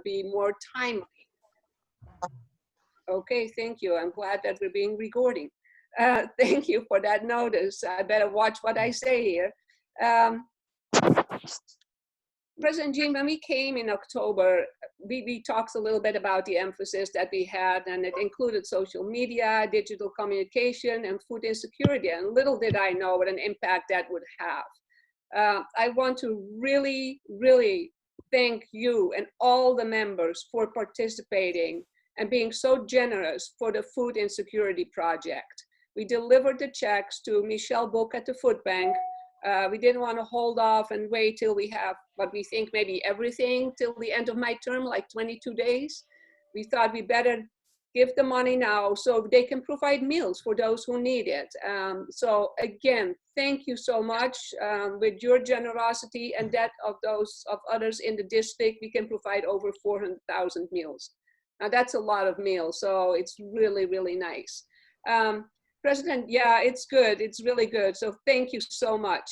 be more timely. Okay, thank you. I'm glad that we're being recording. Thank you for that notice. I better watch what I say here. President Jean, when we came in October, we talked a little bit about the emphasis that we had, and it included social media, digital communication, and food insecurity. And little did I know what an impact that would have. I want to really, really thank you and all the members for participating and being so generous for the Food Insecurity Project. We delivered the checks to Michelle Book at the Food Bank. We didn't want to hold off and wait till we have what we think maybe everything till the end of my term, like 22 days. We thought we better give the money now so they can provide meals for those who need it. So again, thank you so much. With your generosity and that of those of others in the district, we can provide over 400,000 meals. Now that's a lot of meals, so it's really, really nice. President, yeah, it's good. It's really good. So thank you so much.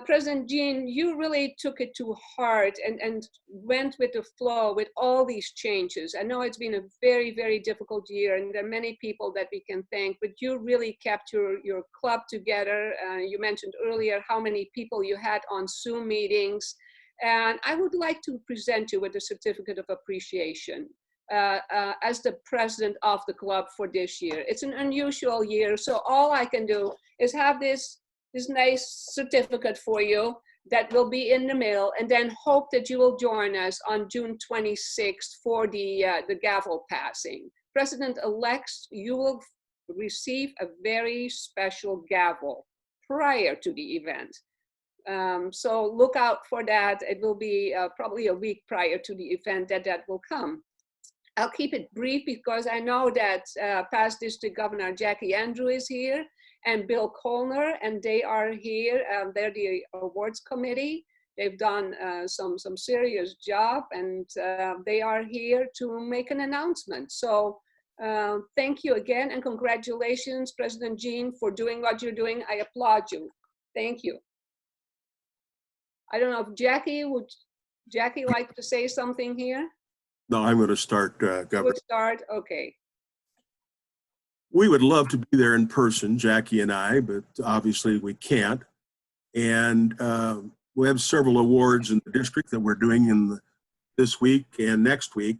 President Jean, you really took it to heart and went with the flow with all these changes. I know it's been a very, very difficult year, and there are many people that we can thank, but you really kept your club together. You mentioned earlier how many people you had on Zoom meetings. And I would like to present you with a certificate of appreciation. As the president of the club for this year. It's an unusual year, so all I can do is have this nice certificate for you that will be in the mail, and then hope that you will join us on June 26th for the gavel passing. President-elects, you will receive a very special gavel prior to the event. So look out for that. It will be probably a week prior to the event that will come. I'll keep it brief because I know that past District Governor Jackie Andrew is here and Bill Colner, and they are here. They're the awards committee. They've done some serious job, and they are here to make an announcement. So thank you again, and congratulations, President Jean, for doing what you're doing. I applaud you. Thank you. I don't know if would Jackie like to say something here? No, I'm going to start, Governor. We'll start, okay. We would love to be there in person, Jackie and I, but obviously we can't. And we have several awards in the district that we're doing this week and next week.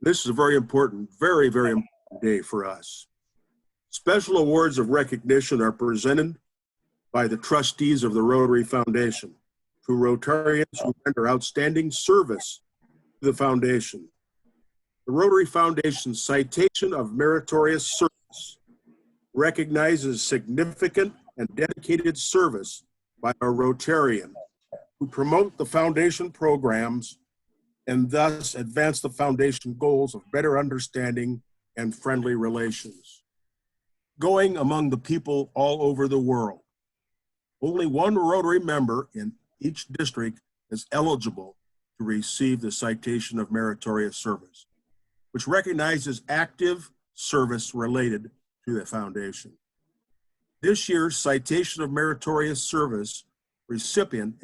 This is a very important, very, very important day for us. Special awards of recognition are presented by the trustees of the Rotary Foundation to Rotarians who render outstanding service the foundation. The Rotary Foundation's citation of meritorious service recognizes significant and dedicated service by a Rotarian who promote the foundation programs and thus advance the foundation goals of better understanding and friendly relations. Going among the people all over the world, only one Rotary member in each district is eligible to receive the Citation of Meritorious Service, which recognizes active service related to the foundation. This year's Citation of Meritorious Service recipient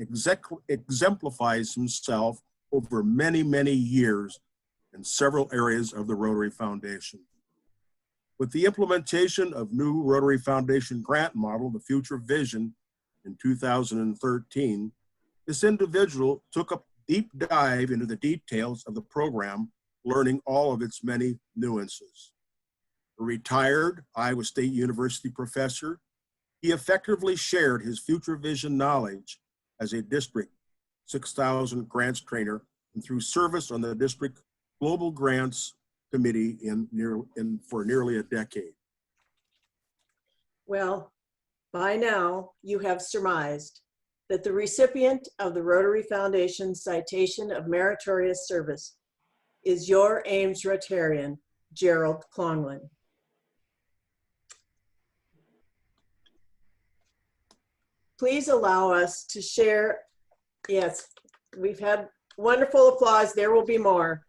exemplifies himself over many, many years in several areas of the Rotary Foundation. With the implementation of new Rotary Foundation grant model, the Future Vision, in 2013, this individual took a deep dive into the details of the program, learning all of its many nuances. A retired Iowa State University professor, he effectively shared his Future Vision knowledge as a District 6000 grants trainer and through service on the District Global Grants Committee for nearly a decade. Well, by now you have surmised that the recipient of the Rotary Foundation Citation of Meritorious Service is your Ames Rotarian, Gerald Clonglin. Please allow us to share, yes, we've had wonderful applause, there will be more.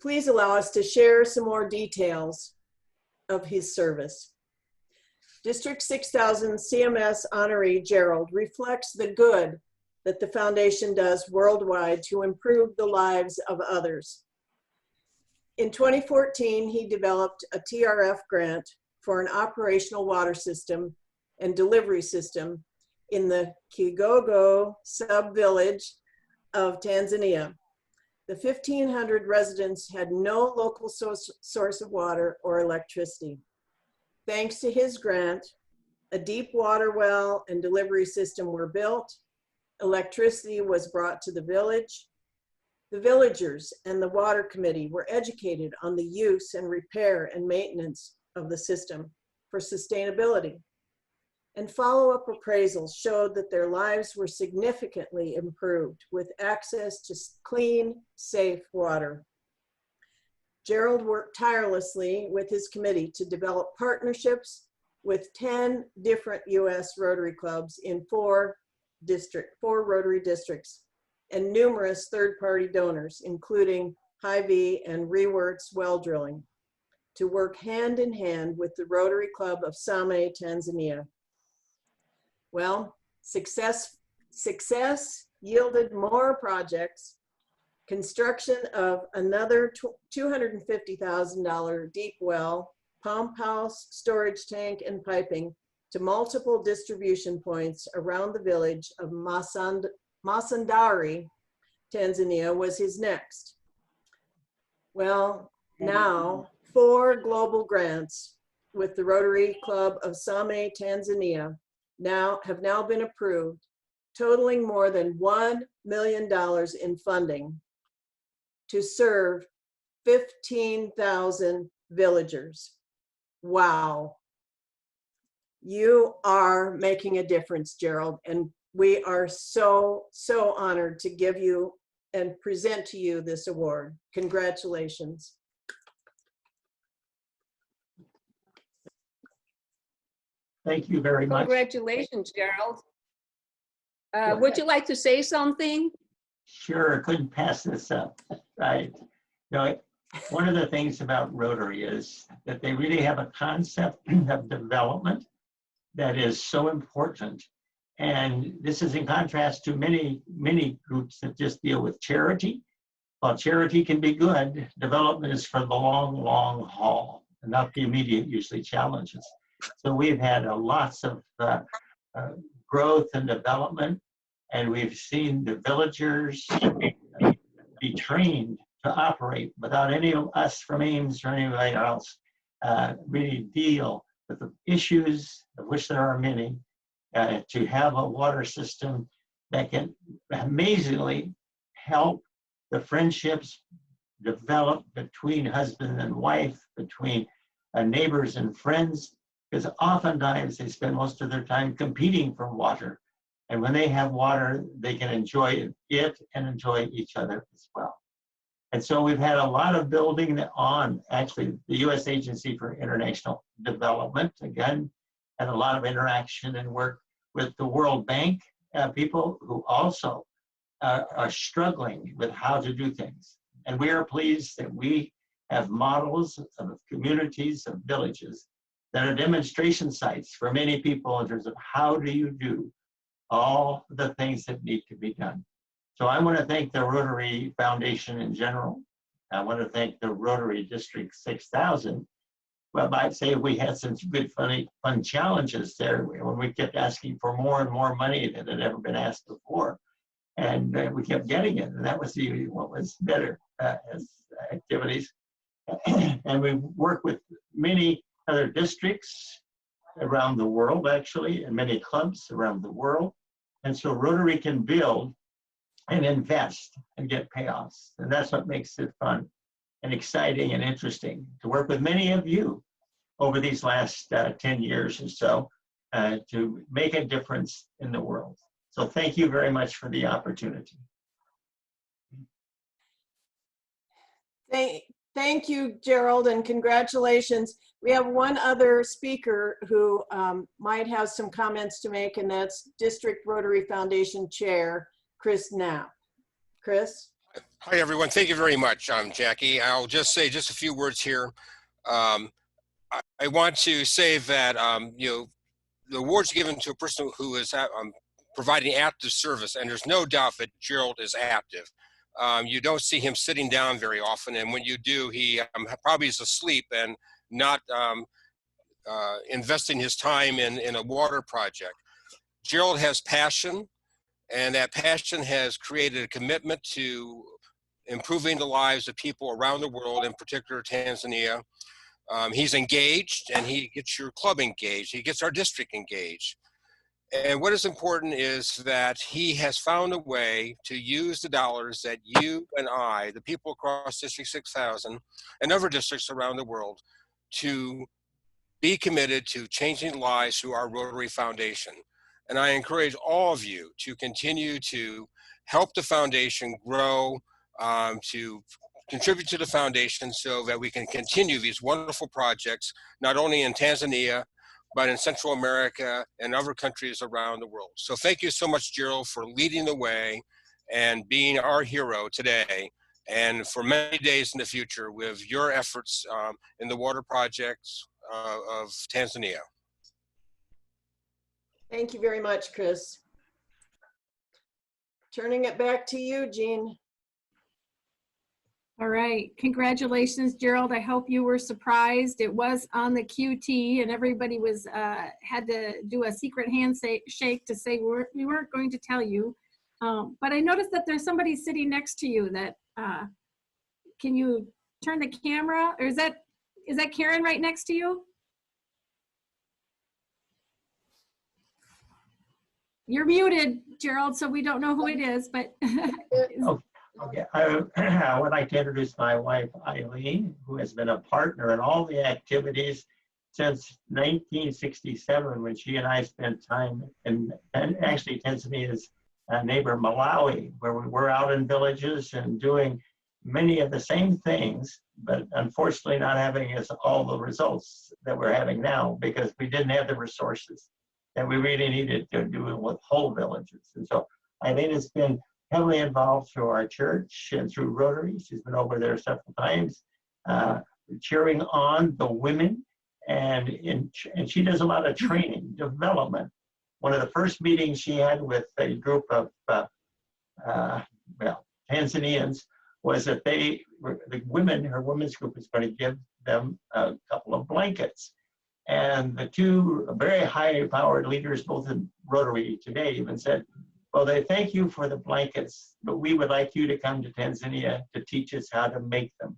Please allow us to share some more details of his service. District 6000 CMS honoree Gerald reflects the good that the foundation does worldwide to improve the lives of others. In 2014, he developed a TRF grant for an operational water system and delivery system in the Kigogo sub-village of Tanzania. The 1,500 residents had no local source of water or electricity. Thanks to his grant, a deep water well and delivery system were built. Electricity was brought to the village. The villagers and the water committee were educated on the use and repair and maintenance of the system for sustainability. And follow-up appraisals showed that their lives were significantly improved with access to clean, safe water. Gerald worked tirelessly with his committee to develop partnerships with 10 different U.S. Rotary clubs in four Rotary districts, and numerous third-party donors, including Hy-Vee and Rewert's well drilling, to work hand in hand with the Rotary Club of Same, Tanzania. Well, success yielded more projects, construction of another $250,000 deep well, pump house, storage tank, and piping to multiple distribution points around the village of Masandari, Tanzania, was his next. Well, now 4 global grants with the Rotary Club of Same, Tanzania have now been approved, totaling more than $1 million in funding to serve 15,000 villagers. Wow. You are making a difference, Gerald, and we are so honored to give you and present to you this award. Congratulations. Thank you very much. Congratulations, Gerald. Would you like to say something? Sure, couldn't pass this up, right? One of the things about Rotary is that they really have a concept of development that is so important. And this is in contrast to many groups that just deal with charity. While charity can be good, development is for the long haul, and not the immediate, usually, challenges. So we've had lots of growth and development, and we've seen the villagers be trained to operate without any of us from Ames or anybody else really deal with the issues, of which there are many, to have a water system that can amazingly help the friendships develop between husband and wife, between neighbors and friends, because oftentimes they spend most of their time competing for water. And when they have water, they can enjoy it and enjoy each other as well. And so we've had a lot of building on, actually, the U.S. Agency for International Development, again, and a lot of interaction and work with the World Bank people who also are struggling with how to do things. And we are pleased that we have models of communities, of villages, that are demonstration sites for many people in terms of how do you do all the things that need to be done. So I want to thank the Rotary Foundation in general. I want to thank the Rotary District 6000. Well, I might say we had some good, fun challenges there when we kept asking for more and more money than had ever been asked before. And we kept getting it, and that was what was better as activities. And we work with many other districts around the world, actually, and many clubs around the world. And so Rotary can build and invest and get payoffs. And that's what makes it fun and exciting and interesting to work with many of you over these last 10 years or so to make a difference in the world. So thank you very much for the opportunity. Thank you, Gerald, and congratulations. We have one other speaker who might have some comments to make, and that's District Rotary Foundation Chair, Chris Knapp. Chris? Hi, everyone. Thank you very much. I'm Jackie. I'll just say just a few words here. I want to say that, the awards given to a person who is providing active service, and there's no doubt that Gerald is active. You don't see him sitting down very often, and when you do, he probably is asleep and not investing his time in a water project. Gerald has passion, and that passion has created a commitment to improving the lives of people around the world, in particular Tanzania. He's engaged, and he gets your club engaged. He gets our district engaged. And what is important is that he has found a way to use the dollars that you and I, the people across District 6000 and other districts around the world, to be committed to changing lives through our Rotary Foundation. And I encourage all of you to continue to help the foundation grow, to contribute to the foundation so that we can continue these wonderful projects, not only in Tanzania, but in Central America and other countries around the world. So thank you so much, Gerald, for leading the way and being our hero today, and for many days in the future with your efforts in the water projects of Tanzania. Thank you very much, Chris. Turning it back to you, Jean. All right, congratulations, Gerald. I hope you were surprised. It was on the QT, and everybody was had to do a secret handshake to say we weren't going to tell you. But I noticed that there's somebody sitting next to you. That can you turn the camera? Or is that Karen right next to you? You're muted, Gerald, so we don't know who it is. But Okay, I would like to introduce my wife, Eileen, who has been a partner in all the activities since 1967, when she and I spent time in, and actually Tanzania's neighbor, Malawi, where we were out in villages and doing many of the same things, but unfortunately not having all the results that we're having now, because we didn't have the resources that we really needed to do with whole villages. And so Eileen has been heavily involved through our church and through Rotary. She's been over there several times, cheering on the women, and she does a lot of training, development. One of the first meetings she had with a group of Tanzanians was that the women, her women's group, is going to give them a couple of blankets. And the two very high-powered leaders, both in Rotary today, even said, well, they thank you for the blankets, but we would like you to come to Tanzania to teach us how to make them.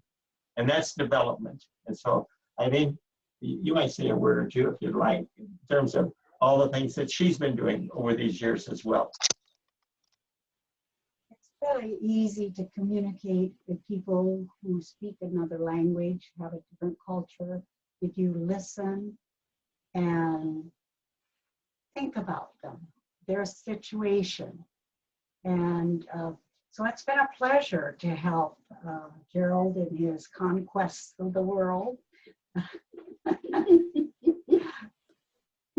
And that's development. And so I think you might say a word or two, if you'd like, in terms of all the things that she's been doing over these years as well. It's very easy to communicate with people who speak another language, have a different culture, if you listen and think about them, their situation. And so it's been a pleasure to help Gerald in his conquests of the world.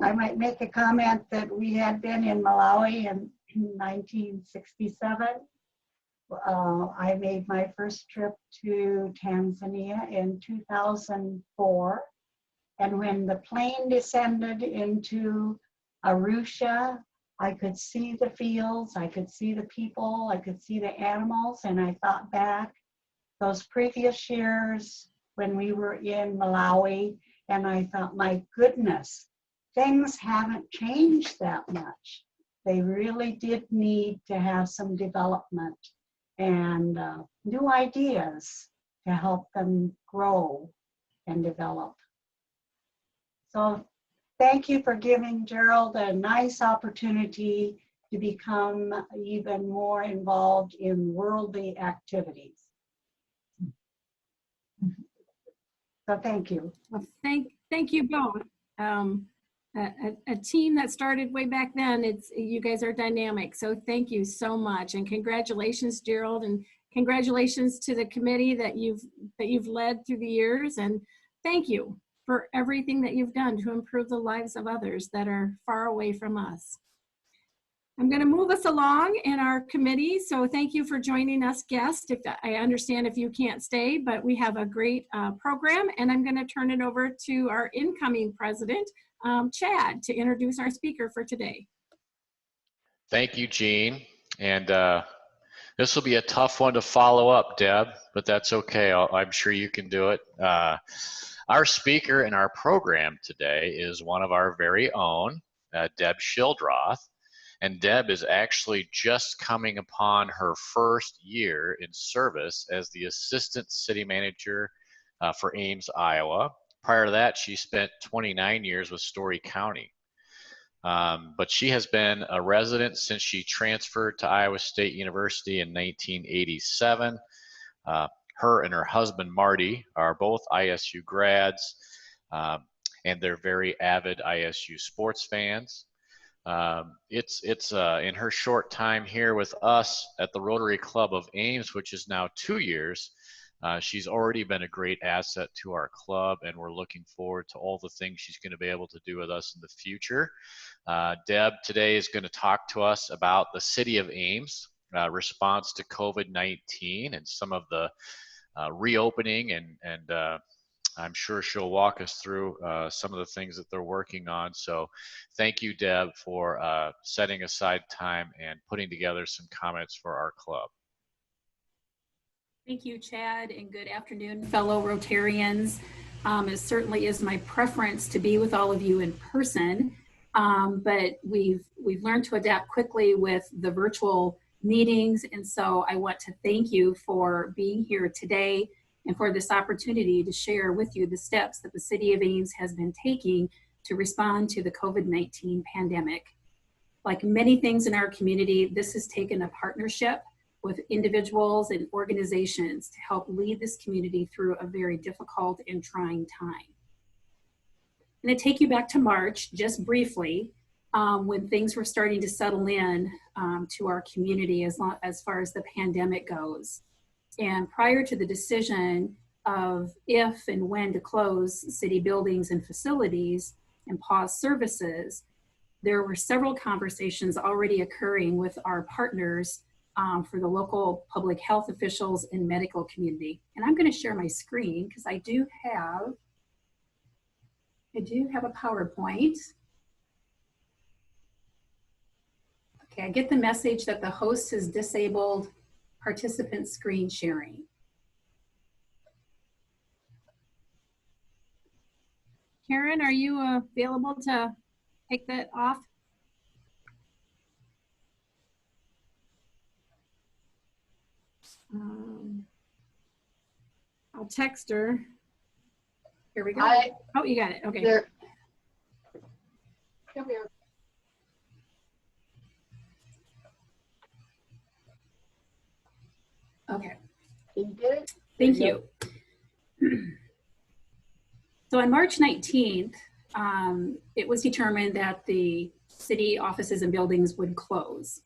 I might make a comment that we had been in Malawi in 1967. I made my first trip to Tanzania in 2004. And when the plane descended into Arusha, I could see the fields, I could see the people, I could see the animals, and I thought back those previous years when we were in Malawi, and I thought, my goodness, things haven't changed that much. They really did need to have some development and new ideas to help them grow and develop. So thank you for giving Gerald a nice opportunity to become even more involved in worldly activities. So thank you. Well, thank you both. A team that started way back then, you guys are dynamic. So thank you so much, and congratulations, Gerald, and congratulations to the committee that you've led through the years, and thank you for everything that you've done to improve the lives of others that are far away from us. I'm going to move us along in our committee, so thank you for joining us, guests. I understand if you can't stay, but we have a great program, and I'm going to turn it over to our incoming president, Chad, to introduce our speaker for today. Thank you, Jean. And this will be a tough one to follow up, Deb, but that's okay. I'm sure you can do it. Our speaker in our program today is one of our very own, Deb Schildroth. And Deb is actually just coming upon her first year in service as the Assistant City Manager for Ames, Iowa. Prior to that, she spent 29 years with Story County. But she has been a resident since she transferred to Iowa State University in 1987. Her and her husband, Marty, are both ISU grads, and they're very avid ISU sports fans. It's in her short time here with us at the Rotary Club of Ames, which is now 2 years, she's already been a great asset to our club, and we're looking forward to all the things she's going to be able to do with us in the future. Deb today is going to talk to us about the City of Ames response to COVID-19 and some of the reopening, and I'm sure she'll walk us through some of the things that they're working on. So thank you, Deb, for setting aside time and putting together some comments for our club. Thank you, Chad, and good afternoon, fellow Rotarians. It certainly is my preference to be with all of you in person, but we've learned to adapt quickly with the virtual meetings, and so I want to thank you for being here today and for this opportunity to share with you the steps that the City of Ames has been taking to respond to the COVID-19 pandemic. Like many things in our community, this has taken a partnership with individuals and organizations to help lead this community through a very difficult and trying time. I'm going to take you back to March, just briefly, when things were starting to settle in to our community as far as the pandemic goes. And prior to the decision of if and when to close city buildings and facilities and pause services, there were several conversations already occurring with our partners for the local public health officials and medical community. And I'm going to share my screen because I do have a PowerPoint. Okay, I get the message that the host has disabled participant screen sharing. Karen, are you available to take that off? I'll text her. Here we go. Oh, you got it. Okay. There. Come here. Okay. Can you get it? Thank you. So on March 19th, it was determined that the city offices and buildings would close.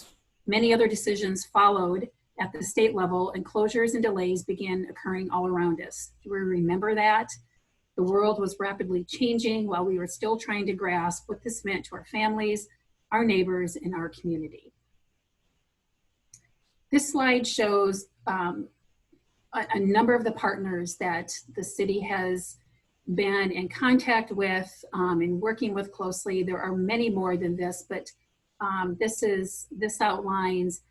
Many other decisions followed at the state level, and closures and delays began occurring all around us. Do we remember that? The world was rapidly changing while we were still trying to grasp what this meant to our families, our neighbors, and our community. This slide shows a number of the partners that the city has been in contact with and working with closely. There are many more than this, but this outlines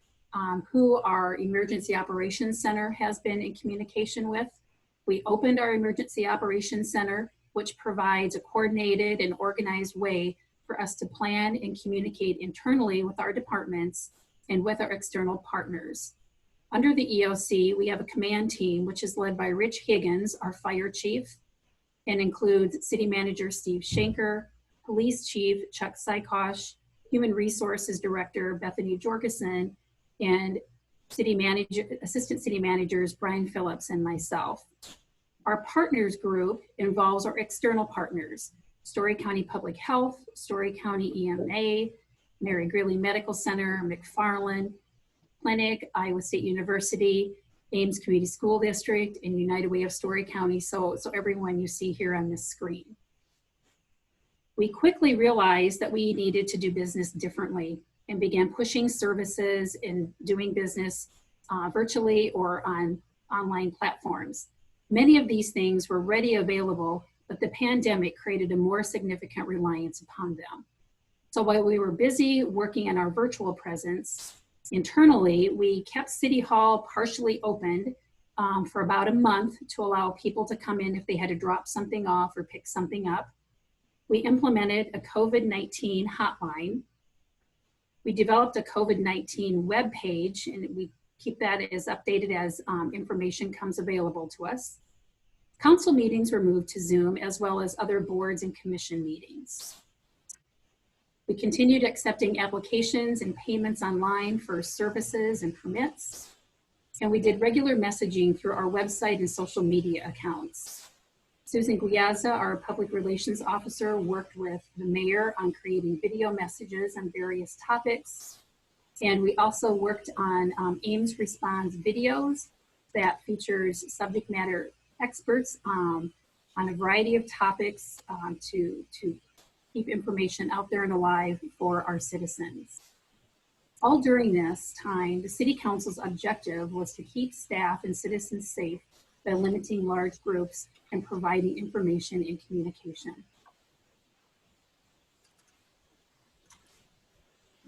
who our Emergency Operations Center has been in communication with. We opened our Emergency Operations Center, which provides a coordinated and organized way for us to plan and communicate internally with our departments and with our external partners. Under the EOC, we have a command team, which is led by Rich Higgins, our fire chief, and includes City Manager Steve Schenker, Police Chief Chuck Sykosh, Human Resources Director Bethany Jorgensen, and Assistant City Managers Brian Phillips and myself. Our partners group involves our external partners, Story County Public Health, Story County EMA, Mary Greeley Medical Center, McFarland Clinic, Iowa State University, Ames Community School District, and United Way of Story County, so everyone you see here on this screen. We quickly realized that we needed to do business differently and began pushing services and doing business virtually or on online platforms. Many of these things were ready available, but the pandemic created a more significant reliance upon them. So while we were busy working on our virtual presence, internally, we kept City Hall partially opened for about a month to allow people to come in if they had to drop something off or pick something up. We implemented a COVID-19 hotline. We developed a COVID-19 web page, and we keep that as updated as information comes available to us. Council meetings were moved to Zoom, as well as other boards and commission meetings. We continued accepting applications and payments online for services and permits. And we did regular messaging through our website and social media accounts. Susan Guiazza, our public relations officer, worked with the mayor on creating video messages on various topics. And we also worked on Ames Responds videos that features subject matter experts on a variety of topics to keep information out there and alive for our citizens. All during this time, the City Council's objective was to keep staff and citizens safe by limiting large groups and providing information and communication.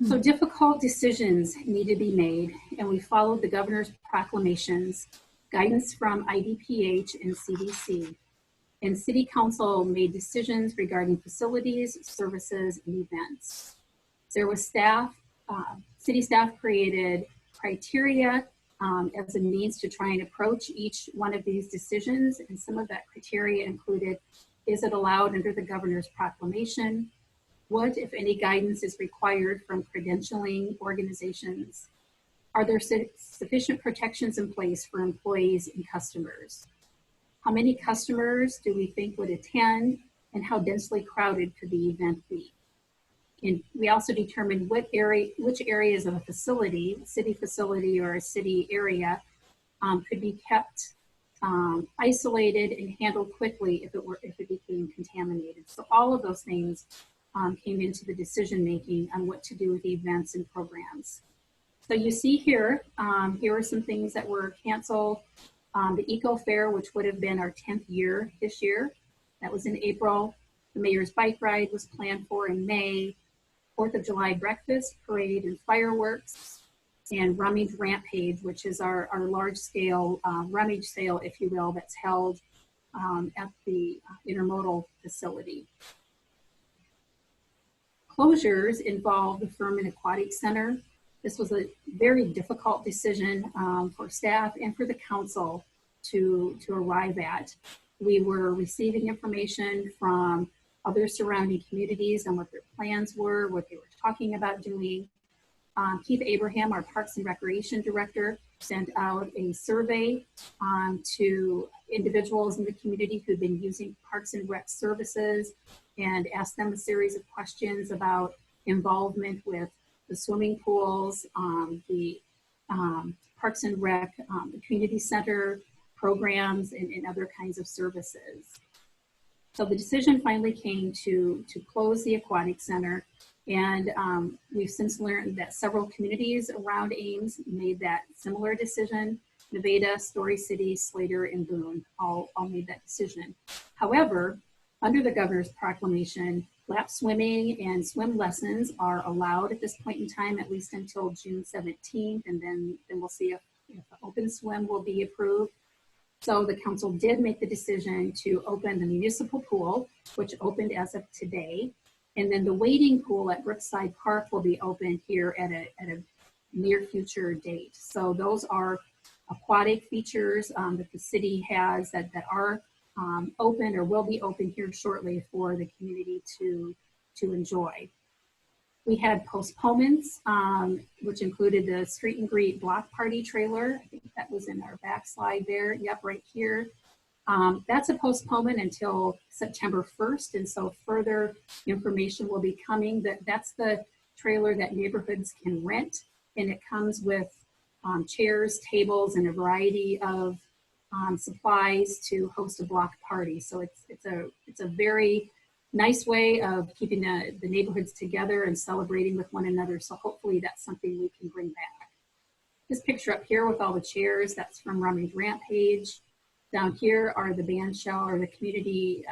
So difficult decisions need to be made, and we followed the governor's proclamations, guidance from IDPH and CDC, and City Council made decisions regarding facilities, services, and events. There was city staff created criteria as a means to try and approach each one of these decisions, and some of that criteria included, is it allowed under the governor's proclamation? What, if any, guidance is required from credentialing organizations? Are there sufficient protections in place for employees and customers? How many customers do we think would attend, and how densely crowded could the event be? And we also determined which areas of a facility, city facility or a city area, could be kept isolated and handled quickly if it became contaminated. So all of those things came into the decision making on what to do with events and programs. So you see here, here are some things that were canceled. The Eco Fair, which would have been our 10th year this year, that was in April. The Mayor's Bike Ride was planned for in May. 4th of July breakfast, parade, and fireworks, and Rummage Rampage, which is our large-scale rummage sale, if you will, that's held at the intermodal facility. Closures involved the Furman Aquatic Center. This was a very difficult decision for staff and for the council to arrive at. We were receiving information from other surrounding communities and what their plans were, what they were talking about doing. Keith Abraham, our Parks and Recreation Director, sent out a survey to individuals in the community who've been using Parks and Rec services and asked them a series of questions about involvement with the swimming pools, the Parks and Rec, the community center programs, and other kinds of services. So the decision finally came to close the aquatic center, and we've since learned that several communities around Ames made that similar decision. Nevada, Story City, Slater, and Boone all made that decision. However, under the governor's proclamation, lap swimming and swim lessons are allowed at this point in time, at least until June 17th, and then we'll see if open swim will be approved. So the council did make the decision to open the municipal pool, which opened as of today. And then the wading pool at Brookside Park will be open here at a near future date. So those are aquatic features that the city has that are open or will be open here shortly for the community to enjoy. We had postponements, which included the Street and Greet block party trailer. I think that was in our back slide there. Yep, right here. That's a postponement until September 1st, and so further information will be coming. That's the trailer that neighborhoods can rent, and it comes with chairs, tables, and a variety of supplies to host a block party. So it's a very nice way of keeping the neighborhoods together and celebrating with one another. So hopefully that's something we can bring back. This picture up here with all the chairs, that's from Rummage Rampage. Down here are the band shell or the community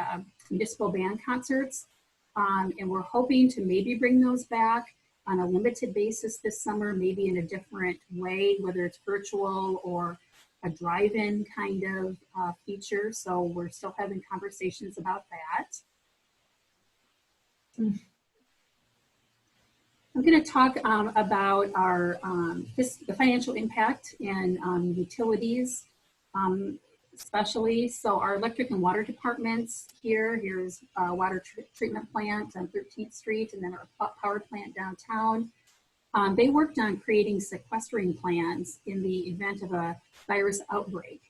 municipal band concerts. And we're hoping to maybe bring those back on a limited basis this summer, maybe in a different way, whether it's virtual or a drive-in kind of feature. So we're still having conversations about that. I'm going to talk about our the financial impact and utilities, especially. So our electric and water departments here's a water treatment plant on 13th Street, and then our power plant downtown. They worked on creating sequestering plans in the event of a virus outbreak.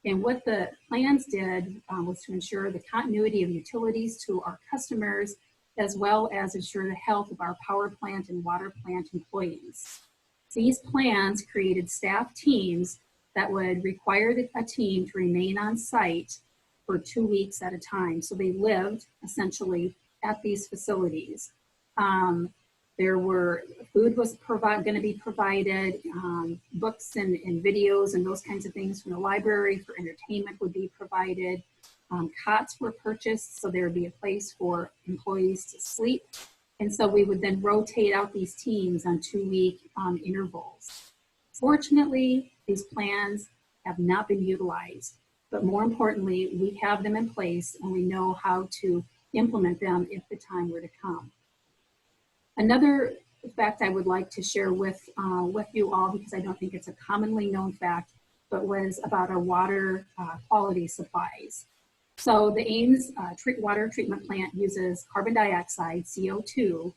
And what the plans did was to ensure the continuity of utilities to our customers, as well as ensure the health of our power plant and water plant employees. These plans created staff teams that would require a team to remain on site for 2 weeks at a time. So they lived essentially at these facilities. Food was going to be provided, books and videos and those kinds of things from the library for entertainment would be provided. Cots were purchased, so there would be a place for employees to sleep. And so we would then rotate out these teams on 2-week intervals. Fortunately, these plans have not been utilized, but more importantly, we have them in place and we know how to implement them if the time were to come. Another fact I would like to share with you all, because I don't think it's a commonly known fact, but was about our water quality supplies. So the Ames water treatment plant uses carbon dioxide, CO2,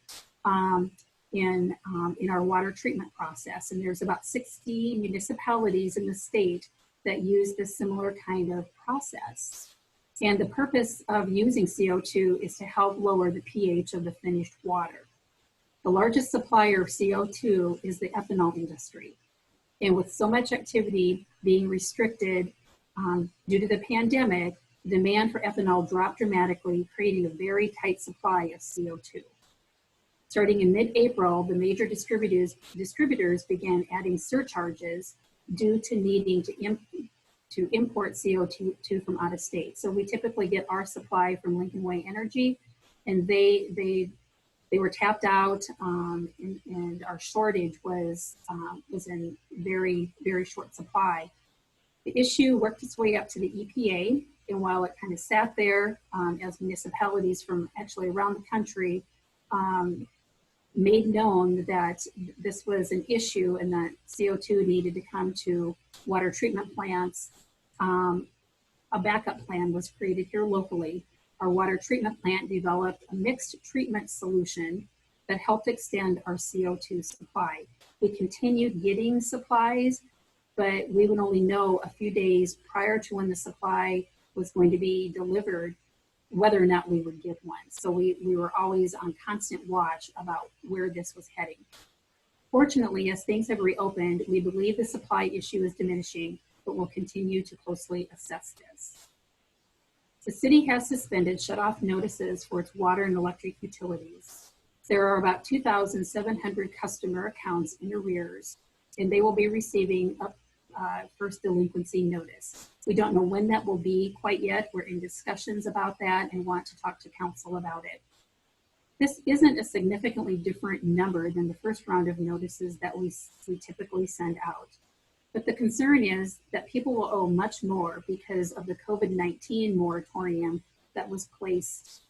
in our water treatment process. And there's about 60 municipalities in the state that use this similar kind of process. And the purpose of using CO2 is to help lower the pH of the finished water. The largest supplier of CO2 is the ethanol industry. And with so much activity being restricted due to the pandemic, demand for ethanol dropped dramatically, creating a very tight supply of CO2. Starting in mid-April, the major distributors began adding surcharges due to needing to import CO2 from out of state. So we typically get our supply from Lincoln Way Energy, and they were tapped out, and our shortage was in very, very short supply. The issue worked its way up to the EPA, and while it kind of sat there as municipalities from actually around the country made known that this was an issue and that CO2 needed to come to water treatment plants, a backup plan was created here locally. Our water treatment plant developed a mixed treatment solution that helped extend our CO2 supply. We continued getting supplies, but we would only know a few days prior to when the supply was going to be delivered whether or not we would get one. So we were always on constant watch about where this was heading. Fortunately, as things have reopened, we believe the supply issue is diminishing, but we'll continue to closely assess this. The city has suspended shut-off notices for its water and electric utilities. There are about 2,700 customer accounts in arrears, and they will be receiving a first delinquency notice. We don't know when that will be quite yet. We're in discussions about that and want to talk to council about it. This isn't a significantly different number than the first round of notices that we typically send out. But the concern is that people will owe much more because of the COVID-19 moratorium that was placed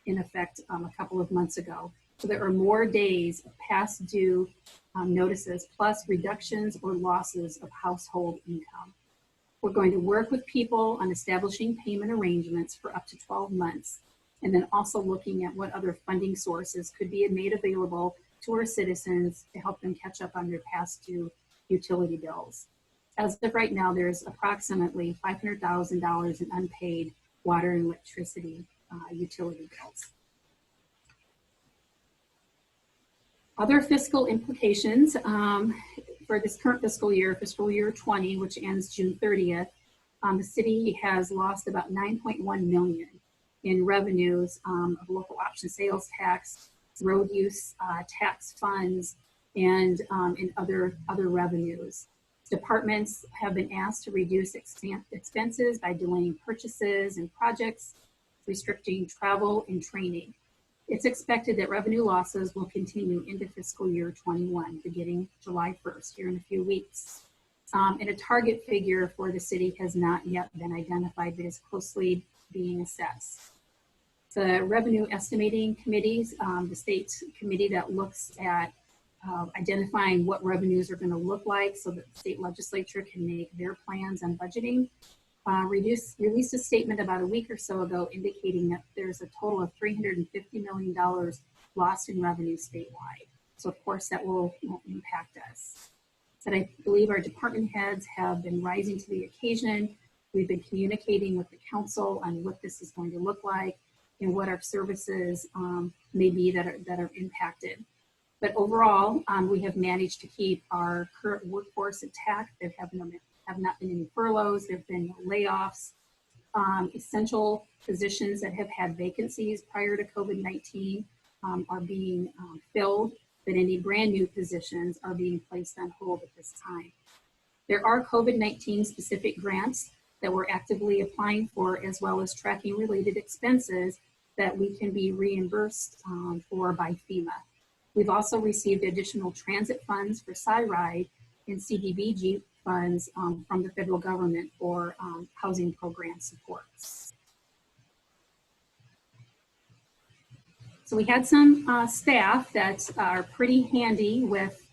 in effect a couple of months ago. So there are more days of past due notices, plus reductions or losses of household income. We're going to work with people on establishing payment arrangements for up to 12 months, and then also looking at what other funding sources could be made available to our citizens to help them catch up on their past due utility bills. As of right now, there's approximately $500,000 in unpaid water and electricity utility bills. Other fiscal implications for this current fiscal year 20, which ends June 30th, the city has lost about $9.1 million in revenues of local option sales tax, road use tax funds, and in other revenues. Departments have been asked to reduce expenses by delaying purchases and projects, restricting travel and training. it's expected that revenue losses will continue into fiscal year 21, beginning July 1st, here in a few weeks. And a target figure for the city has not yet been identified, but is closely being assessed. The revenue estimating committees, the state committee that looks at identifying what revenues are going to look like so that the state legislature can make their plans on budgeting, released a statement about a week or so ago indicating that there's a total of $350 million lost in revenue statewide. So of course that will impact us. But I believe our department heads have been rising to the occasion. We've been communicating with the council on what this is going to look like and what our services may be that are impacted. But overall, we have managed to keep our current workforce intact. There have not been any furloughs. There have been no layoffs. Essential positions that have had vacancies prior to COVID-19 are being filled, but any brand new positions are being placed on hold at this time. There are COVID-19 specific grants that we're actively applying for, as well as tracking related expenses that we can be reimbursed for by FEMA. We've also received additional transit funds for SIRIDE and CDBG funds from the federal government for housing program supports. So we had some staff that are pretty handy with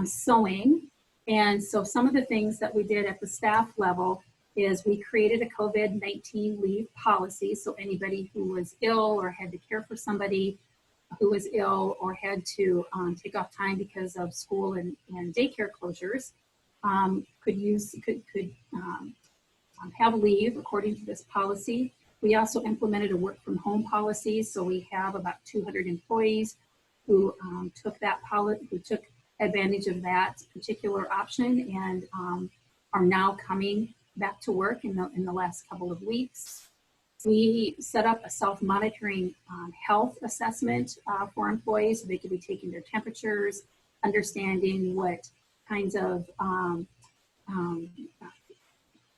sewing. And so some of the things that we did at the staff level is we created a COVID-19 leave policy. So anybody who was ill or had to care for somebody who was ill or had to take off time because of school and daycare closures could have leave according to this policy. We also implemented a work from home policy. So we have about 200 employees who took advantage of that particular option and are now coming back to work in the last couple of weeks. We set up a self-monitoring health assessment for employees so they could be taking their temperatures, understanding what kinds of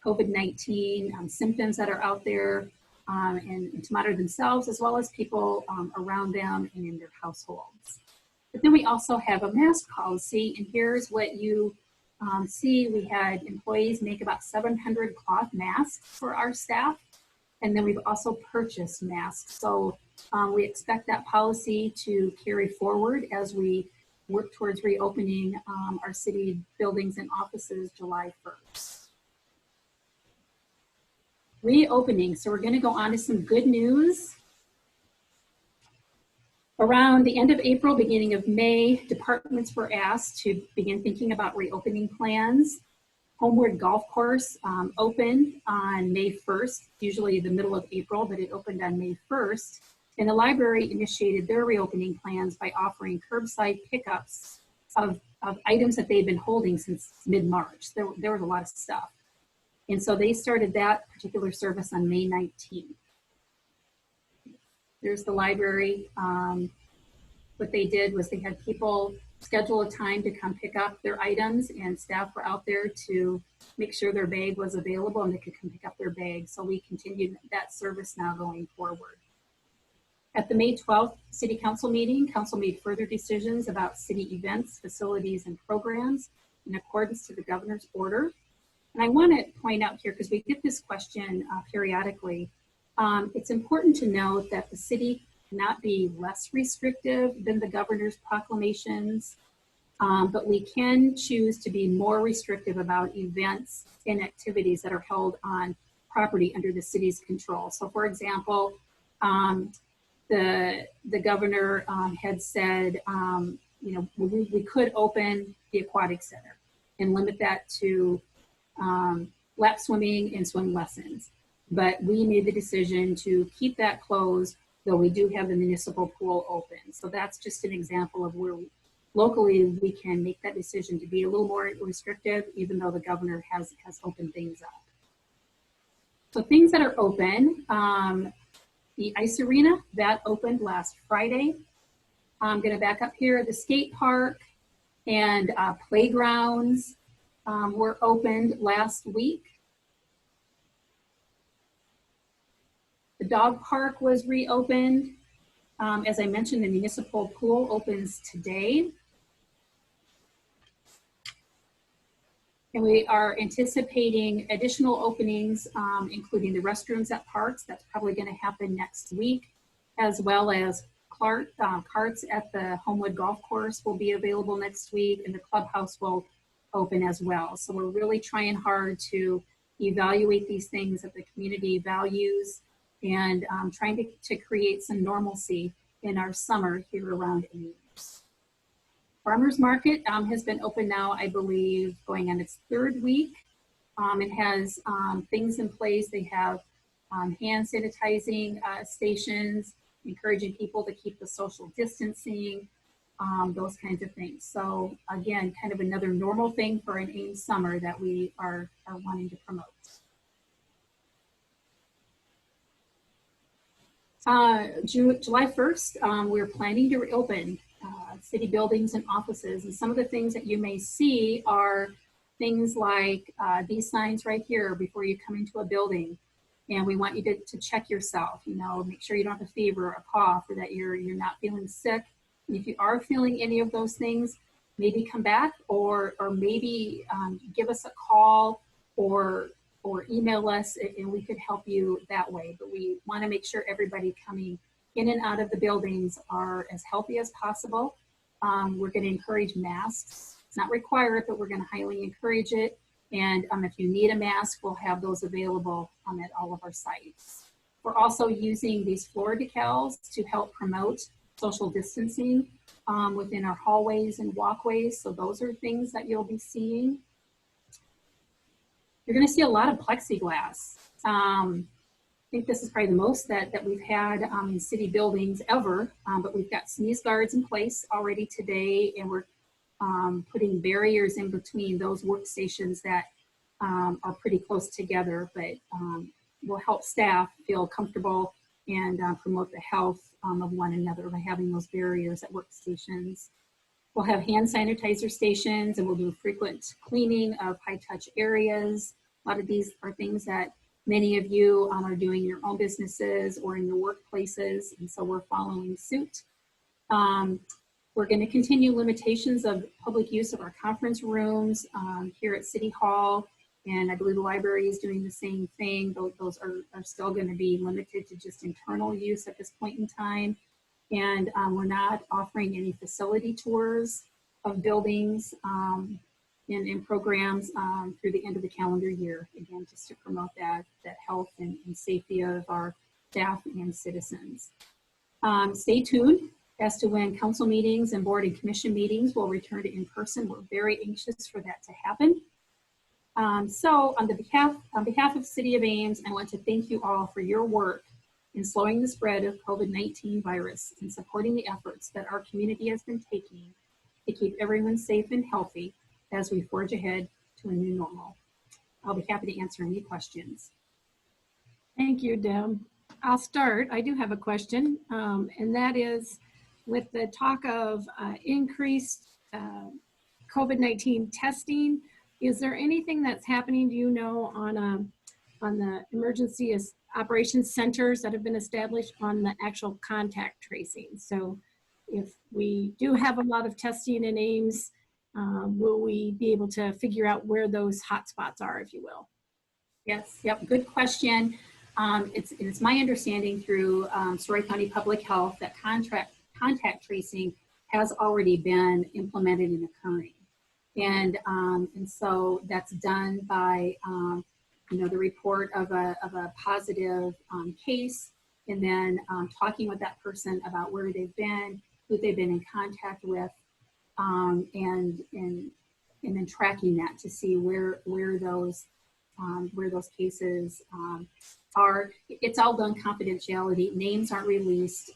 COVID-19 symptoms that are out there, and to monitor themselves as well as people around them and in their households. But then we also have a mask policy, and here's what you see. We had employees make about 700 cloth masks for our staff, and then we've also purchased masks. So we expect that policy to carry forward as we work towards reopening our city buildings and offices July 1st. Reopening, so we're going to go on to some good news. Around the end of April, beginning of May, departments were asked to begin thinking about reopening plans. Homeward Golf Course opened on May 1st, usually the middle of April, but it opened on May 1st. And the library initiated their reopening plans by offering curbside pickups of items that they've been holding since mid-March. There was a lot of stuff. And so they started that particular service on May 19th. There's the library. What they did was they had people schedule a time to come pick up their items, and staff were out there to make sure their bag was available and they could come pick up their bag. So we continued that service now going forward. At the May 12th City Council meeting, Council made further decisions about city events, facilities, and programs in accordance to the governor's order. And I want to point out here, because we get this question periodically, it's important to note that the city cannot be less restrictive than the governor's proclamations, but we can choose to be more restrictive about events and activities that are held on property under the city's control. So for example, the governor had said, we could open the aquatic center and limit that to lap swimming and swim lessons. But we made the decision to keep that closed, though we do have the municipal pool open. So that's just an example of where locally we can make that decision to be a little more restrictive, even though the governor has opened things up. So things that are open, the ice arena, that opened last Friday. I'm gonna back up here. The skate park and playgrounds were opened last week. The dog park was reopened. As I mentioned, the municipal pool opens today. And we are anticipating additional openings, including the restrooms at parks. That's probably going to happen next week, as well as carts at the Homewood Golf Course will be available next week, and the clubhouse will open as well. So we're really trying hard to evaluate these things that the community values, and trying to create some normalcy in our summer here around Ames. Farmers Market has been open now, I believe, going on its 3rd week. It has things in place. They have hand sanitizing stations, encouraging people to keep the social distancing, those kinds of things. So again, kind of another normal thing for an Ames summer that we are wanting to promote. July 1st, we're planning to reopen city buildings and offices. And some of the things that you may see are things like these signs right here before you come into a building. And we want you to check yourself, you know, make sure you don't have a fever or a cough, or that you're not feeling sick. And if you are feeling any of those things, maybe come back, or maybe give us a call or email us, and we could help you that way. But we want to make sure everybody coming in and out of the buildings are as healthy as possible. We're going to encourage masks. It's not required, but we're going to highly encourage it. And if you need a mask, we'll have those available at all of our sites. We're also using these floor decals to help promote social distancing within our hallways and walkways. So those are things that you'll be seeing. You're going to see a lot of plexiglass. I think this is probably the most that we've had in city buildings ever, but we've got sneeze guards in place already today, and we're putting barriers in between those workstations that are pretty close together, but will help staff feel comfortable and promote the health of one another by having those barriers at workstations. We'll have hand sanitizer stations, and we'll do frequent cleaning of high-touch areas. A lot of these are things that many of you are doing in your own businesses or in your workplaces, and so we're following suit. We're going to continue limitations of public use of our conference rooms here at City Hall, and I believe the library is doing the same thing. Those are still going to be limited to just internal use at this point in time. And we're not offering any facility tours of buildings and programs through the end of the calendar year, again, just to promote that health and safety of our staff and citizens. Stay tuned as to when council meetings and board and commission meetings will return to in-person. We're very anxious for that to happen. So on behalf of City of Ames, I want to thank you all for your work in slowing the spread of COVID-19 virus and supporting the efforts that our community has been taking to keep everyone safe and healthy as we forge ahead to a new normal. I'll be happy to answer any questions. Thank you, Deb. I'll start. I do have a question, and that is, with the talk of increased COVID-19 testing, is there anything that's happening, do you know, on the emergency operations centers that have been established on the actual contact tracing? So if we do have a lot of testing in Ames, will we be able to figure out where those hotspots are, if you will? Yes, yep, good question. It's my understanding through Story County Public Health that contact tracing has already been implemented and occurring. And so that's done by, the report of a positive case, and then talking with that person about where they've been, who they've been in contact with, and then tracking that to see where those cases are. It's all done confidentiality. Names aren't released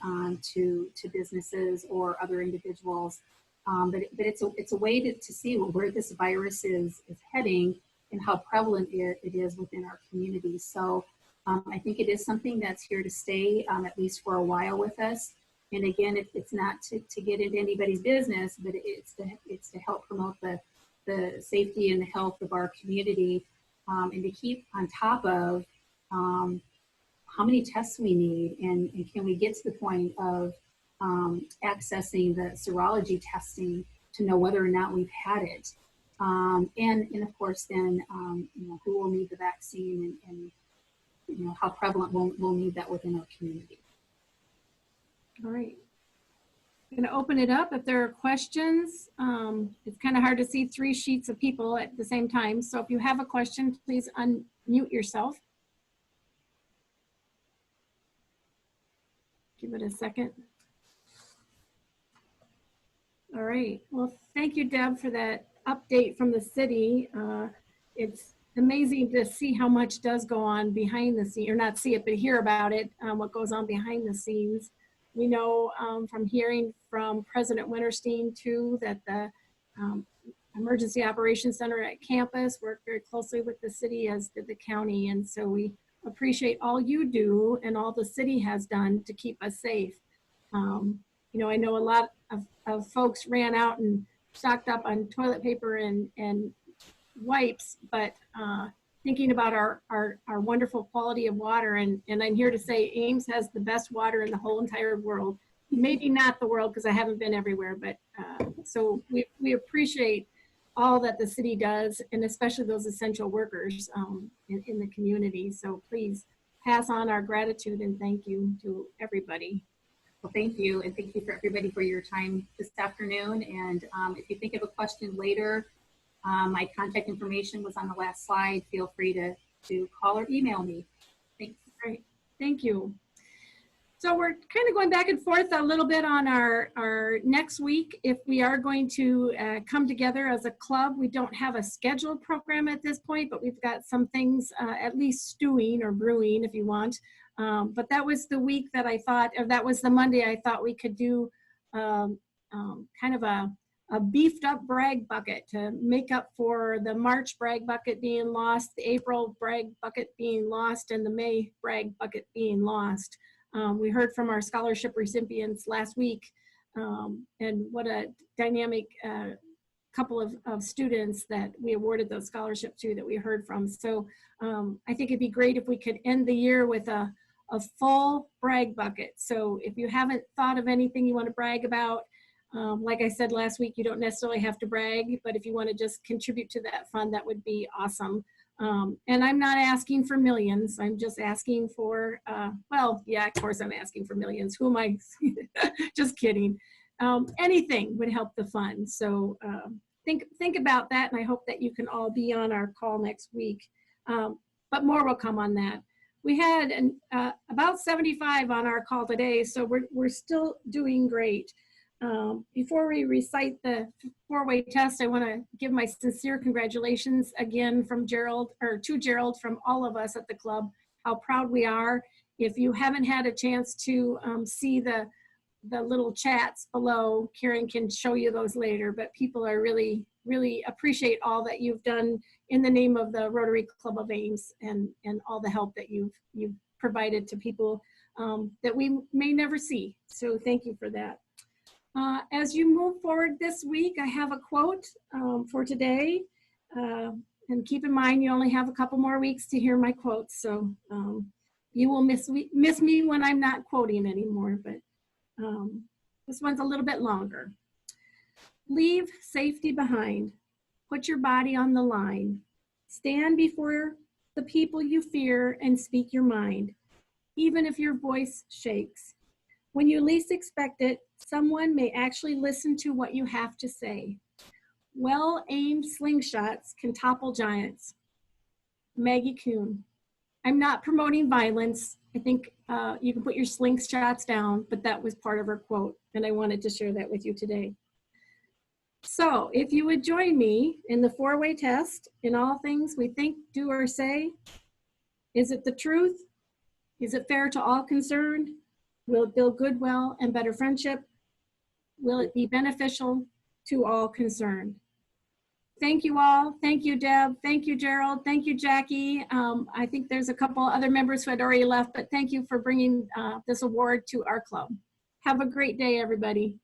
to businesses or other individuals. But it's a way to see where this virus is heading and how prevalent it is within our community. So I think it is something that's here to stay, at least for a while with us. And again, it's not to get into anybody's business, but it's to help promote the safety and the health of our community, and to keep on top of how many tests we need, and can we get to the point of accessing the serology testing to know whether or not we've had it. And of course, then, who will need the vaccine and how prevalent we'll need that within our community. All right. I'm going to open it up if there are questions. It's kind of hard to see 3 sheets of people at the same time. So if you have a question, please unmute yourself. Give it a second. All right. Well, thank you, Deb, for that update from the city. It's amazing to see how much does go on behind the scenes, or not see it, but hear about it, what goes on behind the scenes. We know from hearing from President Winterstein, too, that the Emergency Operations Center at campus worked very closely with the city, as did the county. And so we appreciate all you do and all the city has done to keep us safe. I know a lot of folks ran out and stocked up on toilet paper and wipes, but thinking about our wonderful quality of water, and I'm here to say Ames has the best water in the whole entire world. Maybe not the world, because I haven't been everywhere, but so we appreciate all that the city does, and especially those essential workers in the community. So please pass on our gratitude and thank you to everybody. Well, thank you, and thank you for everybody for your time this afternoon. And if you think of a question later, my contact information was on the last slide. Feel free to call or email me. Thanks. Great, thank you. So we're kind of going back and forth a little bit on our next week. If we are going to come together as a club, we don't have a scheduled program at this point, but we've got some things at least stewing or brewing, if you want. But that was the week that I thought, or that was the Monday I thought we could do kind of a beefed up brag bucket to make up for the March brag bucket being lost, the April brag bucket being lost, and the May brag bucket being lost. We heard from our scholarship recipients last week, and what a dynamic couple of students that we awarded those scholarships to that we heard from. So I think it'd be great if we could end the year with a full brag bucket. So if you haven't thought of anything you want to brag about, like I said last week, you don't necessarily have to brag, but if you want to just contribute to that fund, that would be awesome. And I'm not asking for millions. I'm just asking for, well, yeah, of course I'm asking for millions. Who am I? Just kidding. Anything would help the fund. So think about that, and I hope that you can all be on our call next week. But more will come on that. We had about 75 on our call today, so we're still doing great. Before we recite the 4-way test, I want to give my sincere congratulations again from Gerald, or to Gerald, from all of us at the club, how proud we are. If you haven't had a chance to see the little chats below, Karen can show you those later, but people are really appreciate all that you've done in the name of the Rotary Club of Ames, and all the help that you've provided to people that we may never see. So thank you for that. As you move forward this week, I have a quote for today. And keep in mind, you only have a couple more weeks to hear my quotes. So you will miss me when I'm not quoting anymore, but this one's a little bit longer. Leave safety behind. Put your body on the line. Stand before the people you fear and speak your mind, even if your voice shakes. When you least expect it, someone may actually listen to what you have to say. Well-aimed slingshots can topple giants. Maggie Kuhn. I'm not promoting violence. I think you can put your slingshots down, but that was part of her quote, and I wanted to share that with you today. So if you would join me in the 4-way test, in all things we think, do, or say, is it the truth? Is it fair to all concerned? Will it build goodwill and better friendship? Will it be beneficial to all concerned? Thank you all. Thank you, Deb. Thank you, Gerald. Thank you, Jackie. I think there's a couple other members who had already left, but thank you for bringing this award to our club. Have a great day, everybody.